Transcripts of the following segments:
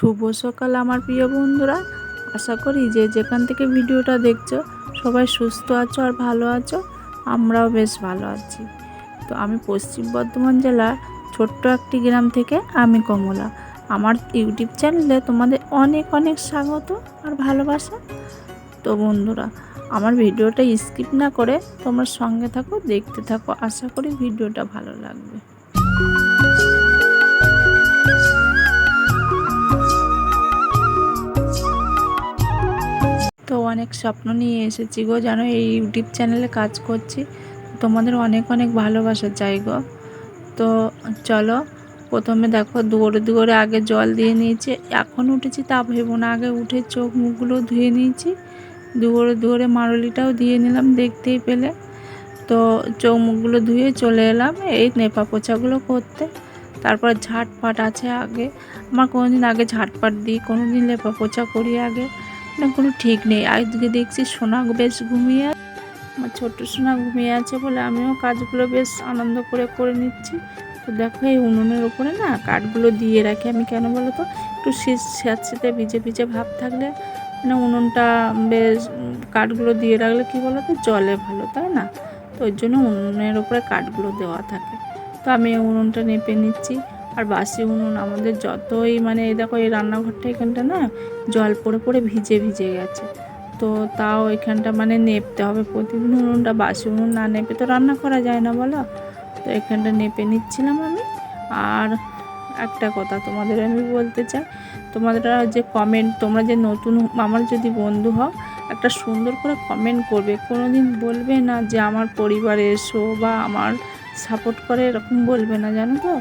শুভ সকাল আমার প্রিয় বন্ধুরা। আশা করি যে যেখান থেকে ভিডিওটা দেখছো সবাই সুস্থ আছো আর ভালো আছো। আমরাও বেশ ভালো আছি। তো আমি পশ্চিম বর্ধমান জেলার ছোট্ট একটি গ্রাম থেকে আমি কমলা। আমার ইউটিউব চ্যানেলে তোমাদের অনেক অনেক স্বাগত আর ভালোবাসা। তো বন্ধুরা, আমার ভিডিওটা স্কিপ না করে তোমার সঙ্গে থাকো, দেখতে থাকো। আশা করি ভিডিওটা ভালো লাগবে। তো অনেক স্বপ্ন নিয়ে এসেছি গো, জানো এই ইউটিউব চ্যানেলে কাজ করছি। তোমাদের অনেক অনেক ভালোবাসা চাই গো। তো চলো, প্রথমে দেখো দুয়ারে দুয়ারে আগে জল দিয়ে নিয়েছি। এখন উঠেছি তা ভেবো না, আগে উঠে চোখ মুখগুলো ধুয়ে নিয়েছি। দুয়ারে দুয়ারে মারুলিটাও দিয়ে নিলাম, দেখতেই পেলে। তো চোখ মুখগুলো ধুয়ে চলে এলাম এই নেপা পোছাগুলো করতে। তারপর ঝাটপাট আছে, আগে আমার কোনোদিন আগে ঝাটপাট দিই, কোনোদিন লেপা পোছা করি আগে, না কোনো ঠিক নেই। আজকে দেখছি সোনা বেশ ঘুমিয়ে আছে, আমার ছোট্ট সোনা ঘুমিয়ে আছে বলে আমিও কাজগুলো বেশ আনন্দ করে করে নিচ্ছি। তো দেখো এই উনুনের ওপরে না কাঠগুলো দিয়ে রাখি আমি, কেন বলো তো, একটু স্যাঁতস্যাঁতে ভিজে ভিজে ভাব থাকলে মানে উনুনটা বেশ, কাঠগুলো দিয়ে রাখলে কী বলো তো জলে ভালো, তাই না? তো ওই জন্য উনুনের ওপরে কাঠগুলো দেওয়া থাকে। তো আমি উনুনটা নেপে নিচ্ছি। আর বাসি উনুন আমাদের যতই মানে এই দেখো এই রান্নাঘরটা এখানটা না জল পড়ে পড়ে ভিজে ভিজে গেছে। তো তাও এখানটা মানে নেপতে হবে প্রতিদিন উনুনটা, বাসি উনুন না নেপে তো রান্না করা যায় না বলো। তো এখানটা নেপে নিচ্ছিলাম আমি। আর একটা কথা তোমাদের আমি বলতে চাই, তোমাদের যে কমেন্ট, তোমরা যে নতুন আমার যদি বন্ধু হও, একটা সুন্দর করে কমেন্ট করবে, কোনো দিন বলবে না যে আমার পরিবারে এসো বা আমার সাপোর্ট করে, এরকম বলবে না, জানো তো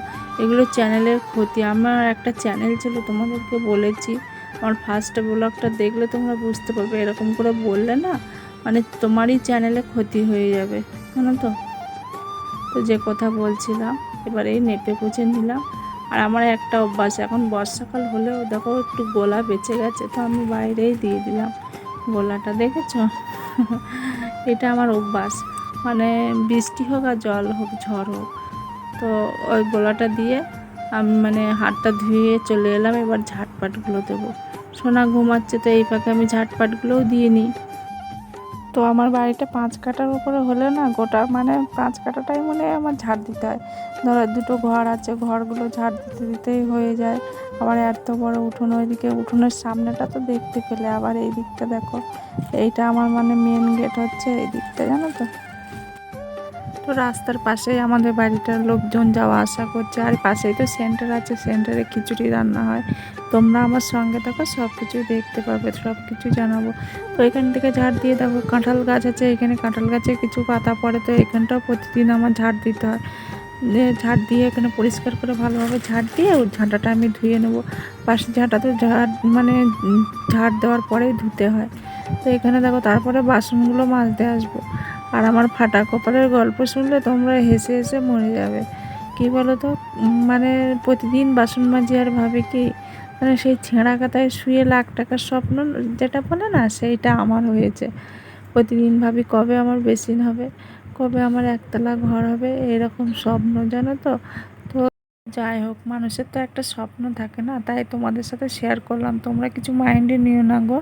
এগুলো চ্যানেলের ক্ষতি। আমার একটা চ্যানেল ছিল, তোমাদেরকে বলেছি, আমার ফার্স্ট ব্লগটা দেখলে তোমরা বুঝতে পারবে। এরকম করে বললে না মানে তোমারই চ্যানেলে ক্ষতি হয়ে যাবে, জানো তো। তো যে কথা বলছিলাম, এবার এই নেপে পুছে নিলাম। আর আমার একটা অভ্যাস, এখন বর্ষাকাল হলেও দেখো একটু গোলা বেঁচে গেছে, তো আমি বাইরেই দিয়ে দিলাম গোলাটা, দেখেছ? এটা আমার অভ্যাস, মানে বৃষ্টি হোক আর জল হোক ঝড় হোক, তো ওই গোলাটা দিয়ে আমি মানে হাতটা ধুয়ে চলে এলাম। এবার ঝাটপাটগুলো দেবো। সোনা ঘুমাচ্ছে, তো এই ফাঁকে আমি ঝাটপাটগুলোও দিয়ে নিই। তো আমার বাড়িটা 5 কাঠার উপরে হলে না গোটা মানে 5 কাঠাটাই মনে হয় আমার ঝাড় দিতে হয়। ধরো দুটো ঘর আছে, ঘরগুলো ঝাড় দিতে দিতেই হয়ে যায়। আবার এত বড় উঠোন, ওইদিকে উঠোনের সামনেটা তো দেখতে পেলে, আবার এই দিকটা দেখো, এইটা আমার মানে মেন গেট হচ্ছে এই দিকটা, জানো তো। তো রাস্তার পাশেই আমাদের বাড়িটার লোকজন যাওয়া আসা করছে, আর পাশেই তো সেন্টার আছে, সেন্টারে খিচুড়ি রান্না হয়। তোমরা আমার সঙ্গে থাকো, সব কিছু দেখতে পাবে, সব কিছু জানাবো। তো এখান থেকে ঝাড় দিয়ে দেখো কাঁঠাল গাছ আছে, এখানে কাঁঠাল গাছে কিছু পাতা পড়ে, তো এখানটাও প্রতিদিন আমার ঝাড় দিতে হয়। ঝাড় দিয়ে এখানে পরিষ্কার করে ভালোভাবে ঝাড় দিয়ে ওই ঝাঁটাটা আমি ধুয়ে নেবো। পাশে ঝাঁটা তো মানে ঝাড় দেওয়ার পরেই ধুতে হয়। তো এখানে দেখো তারপরে বাসনগুলো মাজতে আসবো। আর আমার ফাটা কপালের গল্প শুনলে তোমরা হেসে হেসে মরে যাবে। কী বলো তো, মানে প্রতিদিন বাসন মাজি আর ভাবে কি মানে সেই ছেঁড়া কাতায় শুয়ে লাখ টাকার স্বপ্ন যেটা বলে না, সেইটা আমার হয়েছে। প্রতিদিন ভাবি কবে আমার বেসিন হবে, কবে আমার একতলা ঘর হবে, এরকম স্বপ্ন, জানো তো। তো যাই হোক, মানুষের তো একটা স্বপ্ন থাকে না, তাই তোমাদের সাথে শেয়ার করলাম। তোমরা কিছু মাইন্ডে নিও না গো।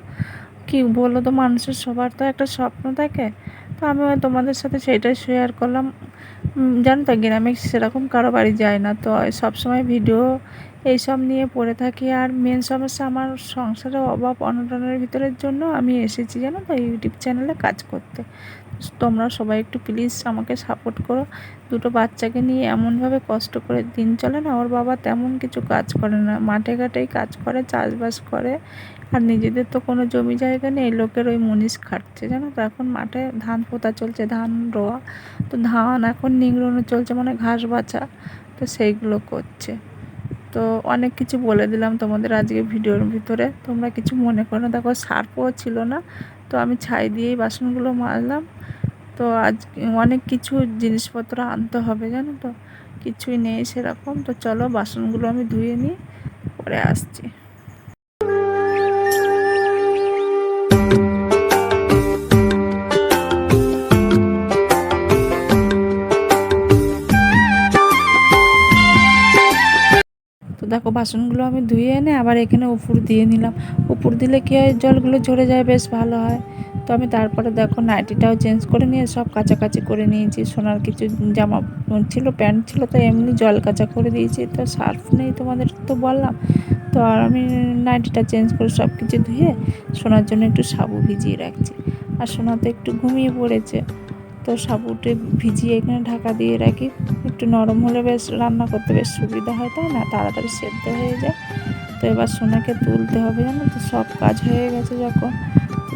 কি বলো তো, মানুষের সবার তো একটা স্বপ্ন থাকে, তো আমি তোমাদের সাথে সেটাই শেয়ার করলাম। জানো তো গ্রামে সেরকম কারো বাড়ি যায় না, তো সবসময় ভিডিও এইসব নিয়ে পড়ে থাকি। আর মেন সমস্যা আমার সংসারে অভাব অনটনের ভিতরের জন্য আমি এসেছি, জানো তো, ইউটিউব চ্যানেলে কাজ করতে। তোমরা সবাই একটু প্লিজ আমাকে সাপোর্ট করো। দুটো বাচ্চাকে নিয়ে এমনভাবে কষ্ট করে দিন চলে না, ওর বাবা তেমন কিছু কাজ করে না, মাঠে ঘাটেই কাজ করে, চাষবাস করে। আর নিজেদের তো কোনো জমি জায়গা নেই, লোকের ওই মুনিশ খাটছে, জানো তো। এখন মাঠে ধান পোতা চলছে, ধান রোয়া, তো ধান এখন নিংড়ানো চলছে, মানে ঘাস বাছা, তো সেইগুলো করছে। তো অনেক কিছু বলে দিলাম তোমাদের আজকে ভিডিওর ভিতরে, তোমরা কিছু মনে করো না। দেখো সার্ফও ছিল না, তো আমি ছাই দিয়েই বাসনগুলো মাজলাম। তো আজ অনেক কিছু জিনিসপত্র আনতে হবে, জানো তো, কিছুই নেই সেরকম। তো চলো বাসনগুলো আমি ধুয়ে নিই, পরে আসছি। তো দেখো বাসনগুলো আমি ধুয়ে এনে আবার এখানে উপর দিয়ে নিলাম। উপর দিলে কী হয়, জলগুলো ঝরে যায়, বেশ ভালো হয়। তো আমি তারপরে দেখো নাইটিটাও চেঞ্জ করে নিয়ে সব কাচাকাচি করে নিয়েছি। সোনার কিছু জামা ছিল, প্যান্ট ছিল, তো এমনি জল কাচা করে দিয়েছি। তো সার্ফ নেই তোমাদের তো বললাম। তো আর আমি নাইটিটা চেঞ্জ করে সব কিছু ধুয়ে সোনার জন্য একটু সাবু ভিজিয়ে রাখছি। আর সোনা তো একটু ঘুমিয়ে পড়েছে, তো সাবুটা ভিজিয়ে এখানে ঢাকা দিয়ে রাখি। একটু নরম হলে বেশ রান্না করতে বেশ সুবিধা হয়, তাই না, তাড়াতাড়ি সেদ্ধ হয়ে যায়। তো এবার সোনাকে তুলতে হবে, জানো তো। সব কাজ হয়ে গেছে যখন,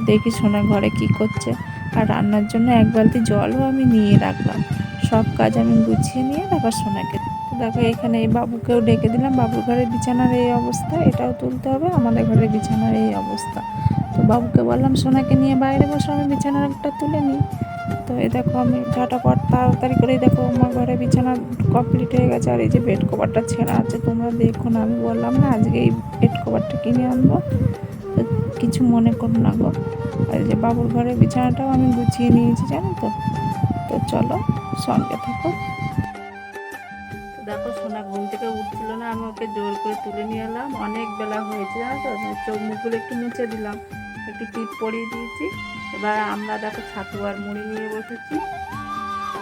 দেখি সোনা ঘরে কি করছে। আর রান্নার জন্য এক বালতি জলও আমি নিয়ে রাখলাম। সব কাজ আমি গুছিয়ে নিয়ে তারপর সোনাকে, তো দেখো এখানে এই বাবুকেও ডেকে দিলাম। বাবুর ঘরে বিছানার এই অবস্থা, এটাও তুলতে হবে। আমাদের ঘরে বিছানার এই অবস্থা। তো বাবুকে বললাম সোনাকে নিয়ে বাইরে বসে, আমি বিছানাটা তুলে নিই। তো এই দেখো আমি ঝটাপট তাড়াতাড়ি করেই দেখো আমার ঘরে বিছানা কমপ্লিট হয়ে গেছে। আর এই যে বেড কভারটা ছেঁড়া আছে, তোমরা দেখো না, আমি বললাম না আজকে এই বেড কভারটা কিনে আনবো, তো কিছু মনে করো না গো। আর এই যে বাবুর ঘরে বিছানাটাও আমি গুছিয়ে নিয়েছি, জানো তো। তো চলো সঙ্গে থাকো। তো দেখো সোনা ঘুম থেকে উঠছিল না, আমি ওকে জোর করে তুলে নিয়ে এলাম। অনেক বেলা হয়েছে, জানো তো। চোখ মুখগুলো একটু মুছে দিলাম, একটু টিপ পরিয়ে দিয়েছি। এবার আমরা দেখো ছাতু আর মুড়ি নিয়ে বসেছি।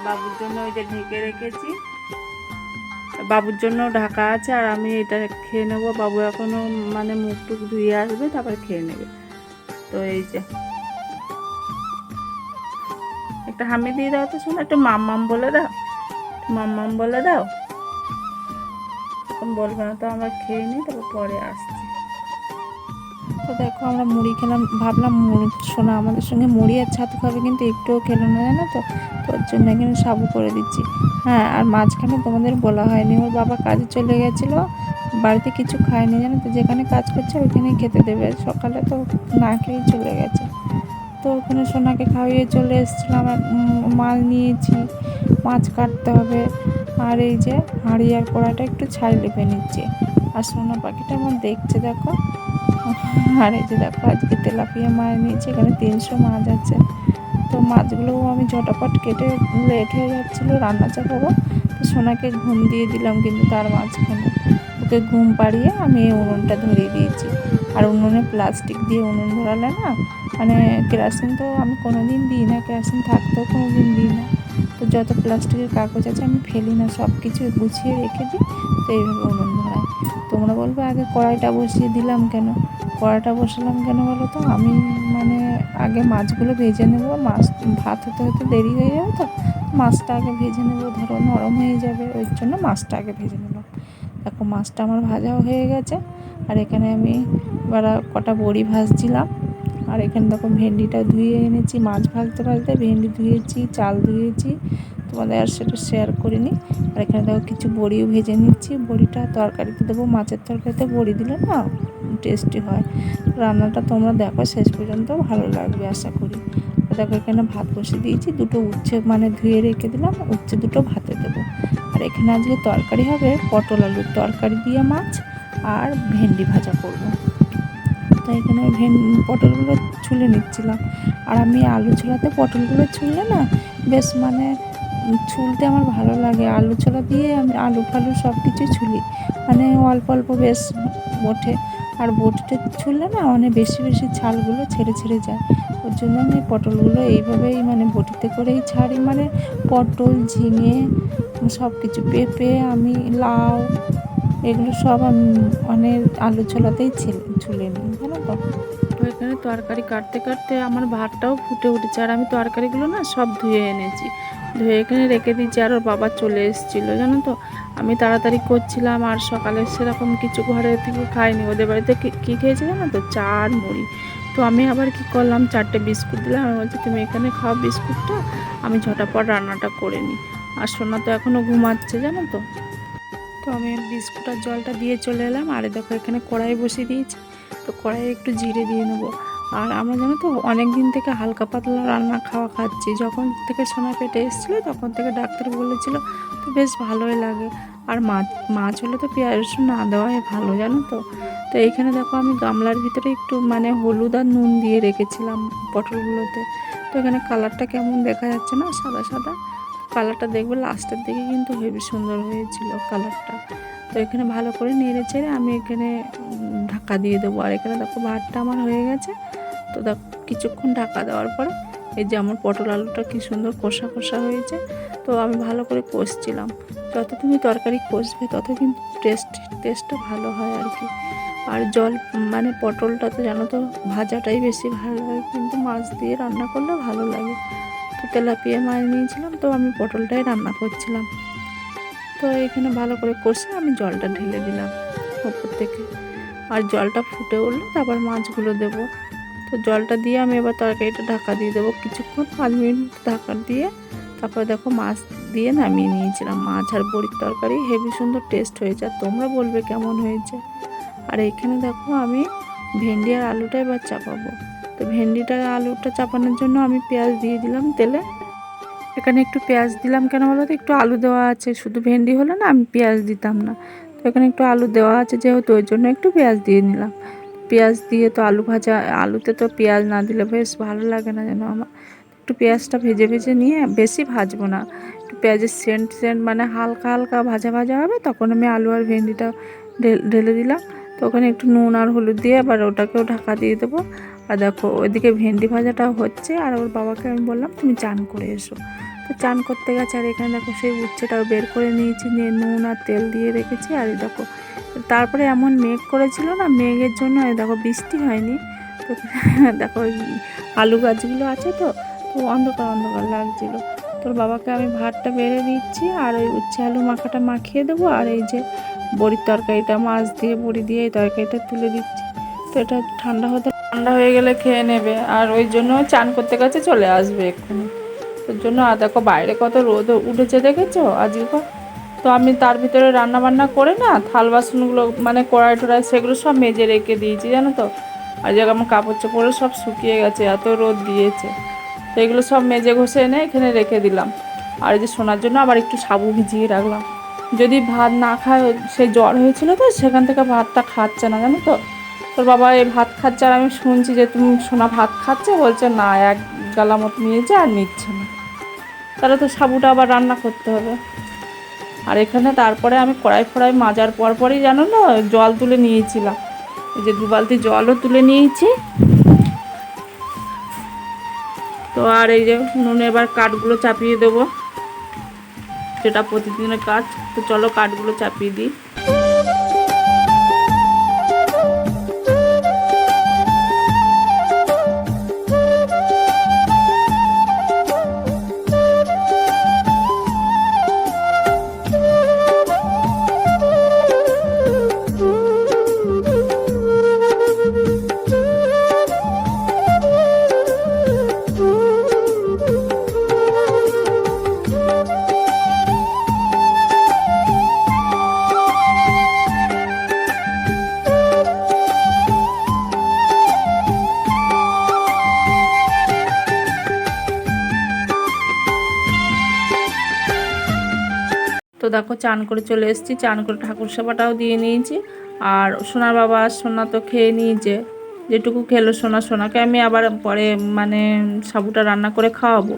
বাবুর জন্য ওই যে ঢেকে রেখেছি, বাবুর জন্য ঢাকা আছে। আর আমি এটা খেয়ে নেবো। বাবু এখনও মানে মুখ টুক ধুয়ে আসবে, তারপর খেয়ে নেবে। তো এই যে একটা হামি দিয়ে দাও তো শোনো, একটু মাম্মাম বলে দাও, মাম্মাম বলে দাও। এখন বলবে না তো, আমরা খেয়ে নিই, তারপর পরে আসছি। তো দেখো আমরা মুড়ি খেলাম, ভাবলাম সোনা আমাদের সঙ্গে মুড়ি আর ছাতু খাবে, কিন্তু একটুও খেলো না, জানো তো। তোর জন্য এখানে সাবু করে দিচ্ছি। হ্যাঁ, আর মাঝখানে তোমাদের বলা হয়নি, ওর বাবা কাজে চলে গেছিলো, বাড়িতে কিছু খায়নি, জানো তো। যেখানে কাজ করছে ওইখানেই খেতে দেবে। সকালে তো না খেয়েই চলে গেছে। তো ওখানে সোনাকে খাইয়ে চলে এসেছিলাম। মাছ নিয়েছি, মাছ কাটতে হবে। আর এই যে হাঁড়ি আর কড়াইটা একটু ছাই লেপে নিচ্ছে। আর সোনা পাখিটা আমার দেখছে, দেখো। আর এই যে দেখো আজকে তেলাপিয়া মাছ নিয়েছি, এখানে 300 মাছ আছে। তো মাছগুলোও আমি ঝটাপট কেটে, লেট হয়ে যাচ্ছিলো রান্না চাপাবো। তো সোনাকে ঘুম দিয়ে দিলাম, কিন্তু তার মাঝখানে ওকে ঘুম পাড়িয়ে আমি এই উনুনটা ধরিয়ে দিয়েছি। আর উনুনে প্লাস্টিক দিয়ে উনুন ধরালে না, মানে কেরোসিন তো আমি কোনো দিন দিই না, কেরোসিন থাকতেও কোনো দিন দিই না। তো যত প্লাস্টিকের কাগজ আছে আমি ফেলি না, সব কিছু গুছিয়ে রেখে দিই। তো এইভাবে উনুন ধরাই। তোমরা বলবে আগে কড়াইটা বসিয়ে দিলাম কেন। কড়াইটা বসালাম কেন বলো তো, আমি মানে আগে মাছগুলো ভেজে নেবো। মাছ ভাত হতে হতে দেরি হয়ে যাবে, তো মাছটা আগে ভেজে নেবো, ধরো নরম হয়ে যাবে, ওই জন্য মাছটা আগে ভেজে নিলাম। দেখো মাছটা আমার ভাজাও হয়ে গেছে। আর এখানে আমি এবার কটা বড়ি ভাজছিলাম। আর এখানে দেখো ভেন্ডিটা ধুয়ে এনেছি, মাছ ভাজতে ভাজতে ভেন্ডি ধুয়েছি, চাল ধুয়েছি, তোমাদের আর সেটা শেয়ার করিনি। আর এখানে দেখো কিছু বড়িও ভেজে নিচ্ছি। বড়িটা তরকারিতে দেবো, মাছের তরকারিতে বড়ি দিলে না টেস্টি হয়। রান্নাটা তোমরা দেখো শেষ পর্যন্ত, ভালো লাগবে আশা করি। দেখো এখানে ভাত বসিয়ে দিয়েছি, দুটো উচ্ছে মানে ধুয়ে রেখে দিলাম, উচ্ছে দুটো ভাতে দেবো। আর এখানে আজকে তরকারি হবে পটল আলুর তরকারি দিয়ে মাছ, আর ভেন্ডি ভাজা করব। তো এখানে পটলগুলো ছুলে নিচ্ছিলাম। আর আমি আলু ছোলাতে পটলগুলো ছুললে না বেশ মানে ছুলতে আমার ভালো লাগে। আলু ছোলা দিয়ে আমি আলু ফালু সব কিছু ছুলি, মানে অল্প অল্প বেশ ওঠে। আর বটিতে ছুললে না মানে বেশি বেশি ছালগুলো ছেড়ে ছেড়ে যায়। ওর জন্য আমি পটলগুলো এইভাবেই মানে বটিতে করেই ছাড়ি। মানে পটল, ঝিঙে, সব কিছু, পেঁপে, আমি লাউ, এগুলো সব আমি মানে আলু ছোলাতেই ছুলে নিই, জানো তো। তো এখানে তরকারি কাটতে কাটতে আমার ভাতটাও ফুটে উঠেছে। আর আমি তরকারিগুলো না সব ধুয়ে এনেছি, ধুয়ে এখানে রেখে দিয়েছি। আর ওর বাবা চলে এসেছিলো, জানো তো। আমি তাড়াতাড়ি করছিলাম, আর সকালে সেরকম কিছু ঘরে থেকে খাইনি। ওদের বাড়িতে কী খেয়েছি জানো তো, চা আর মুড়ি। তো আমি আবার কি করলাম, 4টে বিস্কুট দিলাম। আমি বলছি তুমি এখানে খাও বিস্কুটটা, আমি ঝটাপট রান্নাটা করে নিই। আর সোনা তো এখনও ঘুমাচ্ছে, জানো তো। তো আমি বিস্কুট আর জলটা দিয়ে চলে এলাম। আর দেখো এখানে কড়াই বসিয়ে দিয়েছি, তো কড়াইয়ে একটু জিরে দিয়ে নেবো। আর আমরা জানো তো অনেক দিন থেকে হালকা পাতলা রান্না খাচ্ছি। যখন থেকে সোনা পেটে এসেছিলো তখন থেকে ডাক্তার বলেছিল, তো বেশ ভালোই লাগে। আর মাছ হলে তো পেঁয়াজ রসুন না দেওয়াই ভালো, জানো তো। তো এইখানে দেখো আমি গামলার ভিতরে একটু মানে হলুদ আর নুন দিয়ে রেখেছিলাম পটলগুলোতে। তো এখানে কালারটা কেমন দেখা যাচ্ছে না, সাদা সাদা কালারটা, দেখবে লাস্টের দিকে কিন্তু হেবি সুন্দর হয়েছিল কালারটা। তো এখানে ভালো করে নেড়ে চেড়ে আমি এখানে ঢাকা দিয়ে দেবো। আর এখানে দেখো ভাতটা আমার হয়ে গেছে। তো দেখো কিছুক্ষণ ঢাকা দেওয়ার পরে এই যে আমার পটল আলুটা কি সুন্দর কষা কষা হয়েছে। তো আমি ভালো করে কষছিলাম। যত তুমি তরকারি কষবে তত কিন্তু টেস্টটা ভালো হয় আর কি। আর জল মানে পটলটা তো জানো তো ভাজাটাই বেশি ভালো লাগে, কিন্তু মাছ দিয়ে রান্না করলে ভালো লাগে। তো তেলাপিয়া মাছ নিয়েছিলাম, তো আমি পটলটাই রান্না করছিলাম। তো এখানে ভালো করে কষে আমি জলটা ঢেলে দিলাম ওপর থেকে। আর জলটা ফুটে উঠলে তারপর মাছগুলো দেবো। তো জলটা দিয়ে আমি এবার তরকারিটা ঢাকা দিয়ে দেবো কিছুক্ষণ, 5 মিনিট ঢাকা দিয়ে তারপর দেখো মাছ দিয়ে নামিয়ে নিয়েছিলাম। মাছ আর বড়ির তরকারি হেভি সুন্দর টেস্ট হয়েছে, আর তোমরা বলবে কেমন হয়েছে। আর এখানে দেখো আমি ভেন্ডি আর আলুটা এবার চাপাবো। তো ভেন্ডিটা আলুটা চাপানোর জন্য আমি পেঁয়াজ দিয়ে দিলাম তেলে। এখানে একটু পেঁয়াজ দিলাম কেন বলো তো, একটু আলু দেওয়া আছে, শুধু ভেন্ডি হলে না আমি পেঁয়াজ দিতাম না। তো এখানে একটু আলু দেওয়া আছে যেহেতু, ওই জন্য একটু পেঁয়াজ দিয়ে নিলাম। পেঁয়াজ দিয়ে তো আলু ভাজা, আলুতে তো পেঁয়াজ না দিলে বেশ ভালো লাগে না যেন আমার। একটু পেঁয়াজটা ভেজে ভেজে নিয়ে, বেশি ভাজবো না, একটু পেঁয়াজের সেন্ট মানে হালকা হালকা ভাজা ভাজা হবে, তখন আমি আলু আর ভেন্ডিটা ঢেলে দিলাম। তো ওখানে একটু নুন আর হলুদ দিয়ে আবার ওটাকেও ঢাকা দিয়ে দেবো। আর দেখো ওইদিকে ভেন্ডি ভাজাটা হচ্ছে, আর ওর বাবাকে আমি বললাম তুমি চান করে এসো। তো চান করতে গেছে। আর এখানে দেখো সেই উচ্ছেটাও বের করে নিয়েছি, নিয়ে নুন আর তেল দিয়ে রেখেছি। আর দেখো তারপরে এমন মেঘ করেছিল না, মেঘের জন্য দেখো বৃষ্টি হয়নি। তো দেখো ওই আলু গাছগুলো আছে, তো অন্ধকার অন্ধকার লাগছিল। তোর বাবাকে আমি ভাতটা বেড়ে দিচ্ছি, আর ওই উচ্ছে আলু মাখাটা মাখিয়ে দেবো। আর এই যে বড়ির তরকারিটা, মাছ দিয়ে বড়ি দিয়ে এই তরকারিটা তুলে দিচ্ছি। তো এটা ঠান্ডা হয়ে গেলে খেয়ে নেবে, আর ওই জন্য চান করতে গেছে, চলে আসবে এক্ষুনি। ওর জন্য। আর দেখো বাইরে কত রোদ উঠেছে দেখেছো আজকে। তো আমি তার ভিতরে রান্না বান্না করে না, থাল বাসনগুলো মানে কড়াই টড়াই সেগুলো সব মেজে রেখে দিয়েছি জানো তো। আর জায়গা আমার কাপড় চোপড়ে সব শুকিয়ে গেছে, এত রোদ দিয়েছে। তো এগুলো সব মেজে ঘষে এনে এখানে রেখে দিলাম। আর এই যে শোনার জন্য আবার একটু সাবু ভিজিয়ে রাখলাম। যদি ভাত না খায়, সেই জ্বর হয়েছিল তো সেখান থেকে ভাতটা খাচ্ছে না জানো তো। তোর বাবা এই ভাত খাচ্ছে, আর আমি শুনছি যে তুমি সোনা ভাত খাচ্ছে, বলছে না এক গালা মতো নিয়েছে আর নিচ্ছে না। তাহলে তো সাবুটা আবার রান্না করতে হবে। আর এখানে তারপরে আমি কড়াই ফড়াই মাজার পরই জানো না জল তুলে নিয়েছিলাম। এই যে 2 বালতি জলও তুলে নিয়েছি। তো আর এই যে নুনে এবার কাঠগুলো চাপিয়ে দেবো, যেটা প্রতিদিনের কাজ। তো চলো কাঠগুলো চাপিয়ে দিই। তো দেখো চান করে চলে এসেছি, চান করে ঠাকুর সেবাটাও দিয়ে নিয়েছি। আর সোনার বাবা সোনা তো খেয়ে নিয়েছে, যেটুকু খেলো সোনাকে আমি আবার পরে মানে সাবুটা রান্না করে খাওয়াবো।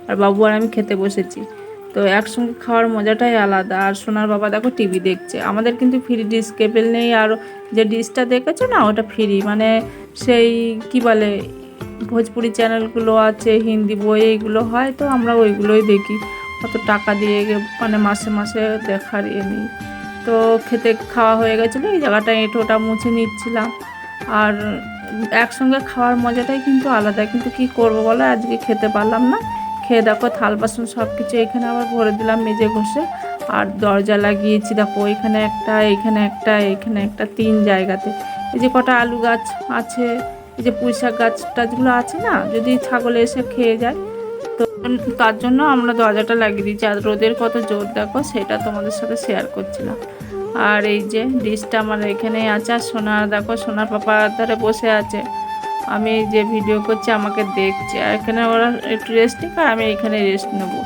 আর বাবু আর আমি খেতে বসেছি। তো একসঙ্গে খাওয়ার মজাটাই আলাদা। আর সোনার বাবা দেখো টিভি দেখছে। আমাদের কিন্তু ফ্রি ডিশ কেবল নেই, আর যে ডিশটা দেখেছো না ওটা ফ্রি, মানে সেই কি বলে ভোজপুরি চ্যানেলগুলো আছে, হিন্দি বই এইগুলো হয়, তো আমরা ওইগুলোই দেখি। অত টাকা দিয়ে মানে মাসে মাসে দেখার নিই। তো খেতে খাওয়া হয়ে গেছিলো, এই জায়গাটা এঁটোটা মুছে নিচ্ছিলাম। আর একসঙ্গে খাওয়ার মজাটাই কিন্তু আলাদা। কিন্তু কি করব বলো, আজকে খেতে পারলাম না। খেয়ে দেখো থাল বাসন সব কিছু এখানে আবার ভরে দিলাম মেজে ঘষে। আর দরজা লাগিয়েছি দেখো, এখানে একটা, এইখানে একটা, এইখানে একটা, 3 জায়গাতে। এই যে কটা আলু গাছ আছে, এই যে পুঁই শাক গাছ টাছগুলো আছে না, যদি ছাগলে এসে খেয়ে যায়, তো তার জন্য আমরা দরজাটা লাগিয়ে দিচ্ছি। আর রোদের কত জোর দেখো, সেটা তোমাদের সাথে শেয়ার করছিলাম। আর এই যে ডিশটা আমার এখানেই আছে। আর সোনা দেখো, সোনার পাপা ধারে বসে আছে, আমি যে ভিডিও করছি আমাকে দেখছে। আর এখানে ওরা একটু রেস্ট নিক, আর আমি এখানে রেস্ট নেবো।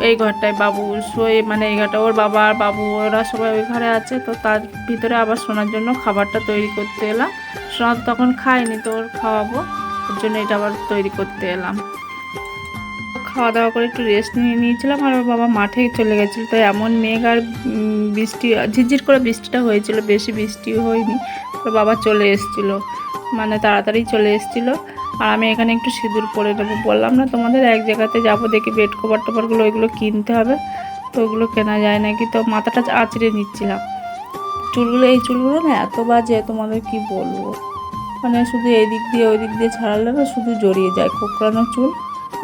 এই ঘরটায় বাবু শোয়ে, মানে এই ঘরটা ওর বাবা আর বাবু ওরা সবাই ওই ঘরে আছে। তো তার ভিতরে আবার সোনার জন্য খাবারটা তৈরি করতে এলাম। সোনা তখন খায়নি, তো ওর খাওয়াবো, ওর জন্য এটা আবার তৈরি করতে এলাম। খাওয়া দাওয়া করে একটু রেস্ট নিয়েছিলাম, আর ওর বাবা মাঠে চলে গেছিলো। তো এমন মেঘ আর বৃষ্টি, ঝিরঝির করে বৃষ্টিটা হয়েছিল, বেশি বৃষ্টি হয়নি। ওর বাবা চলে এসেছিলো, মানে তাড়াতাড়ি চলে এসেছিলো। আর আমি এখানে একটু সিঁদুর পরে নেবো। বললাম না তোমাদের, এক জায়গাতে যাবো, দেখি বেড কভার টভারগুলো ওইগুলো কিনতে হবে, তো ওগুলো কেনা যায় নাকি। তো মাথাটা আঁচড়ে নিচ্ছিলাম। চুলগুলো, এই চুলগুলো না এত বাজে, তোমাদের কি বলবো, মানে শুধু এদিক দিয়ে ওই দিক দিয়ে ছাড়ালে না শুধু জড়িয়ে যায়, কোঁকড়ানো চুল।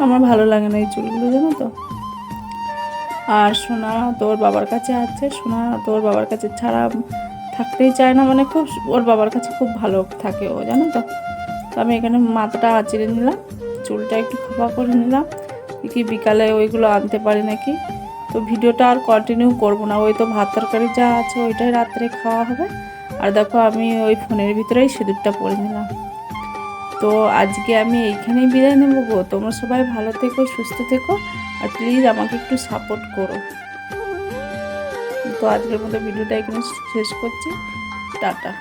আমার ভালো লাগে না এই চুলগুলো, জানো তো। আর সোনা তোর বাবার কাছে আছে, সোনা তোর বাবার কাছে ছাড়া থাকতেই চায় না, মানে খুব ওর বাবার কাছে খুব ভালো থাকে ও, জানো তো। তো আমি এখানে মাথাটা আঁচড়ে নিলাম, চুলটা একটু খোপা করে নিলাম, কি বিকালে ওইগুলো আনতে পারি নাকি। তো ভিডিওটা আর কন্টিনিউ করবো না, ওই তো ভাত তরকারি যা আছে ওইটাই রাত্রে খাওয়া হবে। আর দেখো আমি ওই ফোনের ভিতরেই সিঁদুরটা পরে নিলাম। তো আজকে আমি এইখানেই বিদায় নেবো গো। তোমরা সবাই ভালো থেকো, সুস্থ থেকো, আর প্লিজ আমাকে একটু সাপোর্ট করো। তো আজকের মতো ভিডিওটা এখানে শেষ করছি, টাটা।